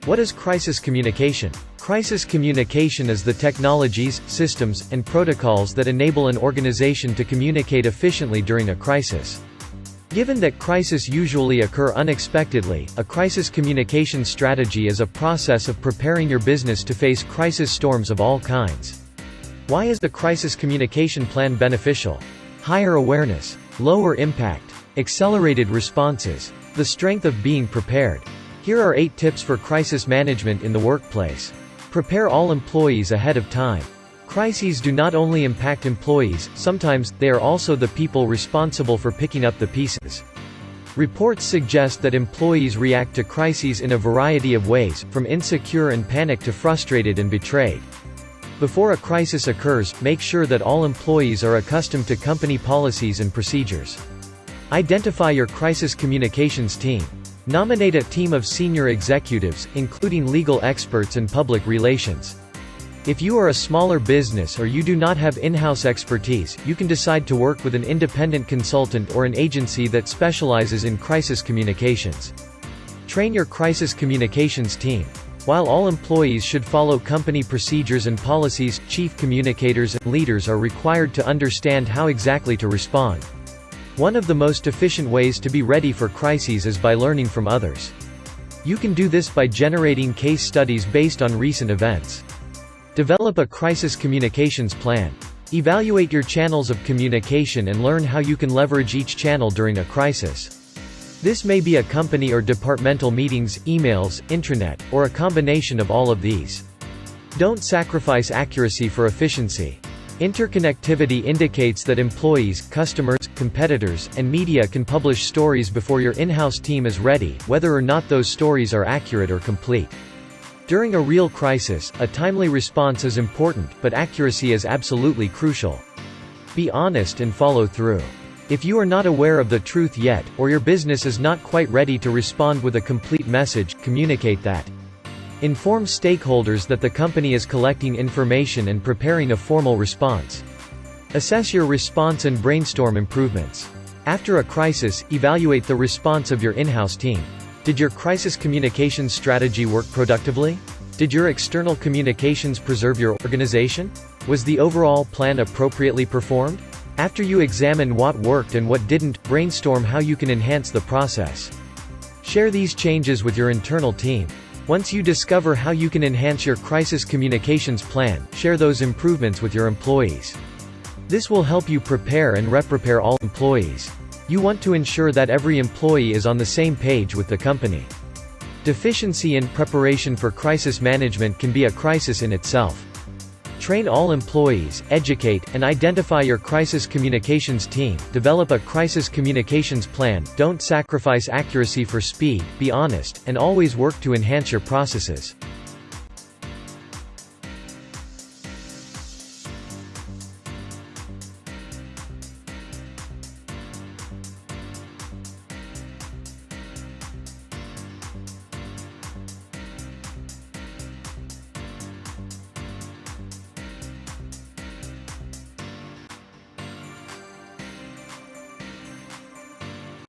What is crisis communication? Crisis communication is the technologies, systems, and protocols that enable an organization to communicate efficiently during a crisis. Given that crises usually occur unexpectedly, a crisis communication strategy is a process of preparing your business to face crisis storms of all kinds. Why is the crisis communication plan beneficial? Higher awareness, lower impact, accelerated responses, the strength of being prepared. Here are 8 tips for crisis management in the workplace. Prepare all employees ahead of time. Crises do not only impact employees, sometimes, they are also the people responsible for picking up the pieces. Reports suggest that employees react to crises in a variety of ways, from insecure and panicked to frustrated and betrayed. Before a crisis occurs, make sure that all employees are accustomed to company policies and procedures. Identify your crisis communications team. Nominate a team of senior executives, including legal experts and public relations. If you are a smaller business or you do not have in-house expertise, you can decide to work with an independent consultant or an agency that specializes in crisis communications. Train your crisis communications team. While all employees should follow company procedures and policies, chief communicators and leaders are required to understand how exactly to respond. One of the most efficient ways to be ready for crises is by learning from others. You can do this by generating case studies based on recent events. Develop a crisis communications plan. Evaluate your channels of communication and learn how you can leverage each channel during a crisis. This may be a company or departmental meetings, emails, intranet, or a combination of all of these. Don't sacrifice accuracy for efficiency. Interconnectivity indicates that employees, customers, competitors, and media can publish stories before your in-house team is ready, whether or not those stories are accurate or complete. During a real crisis, a timely response is important, but accuracy is absolutely crucial. Be honest and follow through. If you are not aware of the truth yet, or your business is not quite ready to respond with a complete message, communicate that. Inform stakeholders that the company is collecting information and preparing a formal response. Assess your response and brainstorm improvements. After a crisis, evaluate the response of your in-house team. Did your crisis communications strategy work productively? Did your external communications preserve your organization? Was the overall plan appropriately performed? After you examine what worked and what didn't, brainstorm how you can enhance the process. Share these changes with your internal team. Once you discover how you can enhance your crisis communications plan, share those improvements with your employees. This will help you prepare and re-prepare all employees. You want to ensure that every employee is on the same page with the company. Deficiency in preparation for crisis management can be a crisis in itself. Train all employees, educate, and identify your crisis communications team. Develop a crisis communications plan. Don't sacrifice accuracy for speed, be honest, and always work to enhance your processes.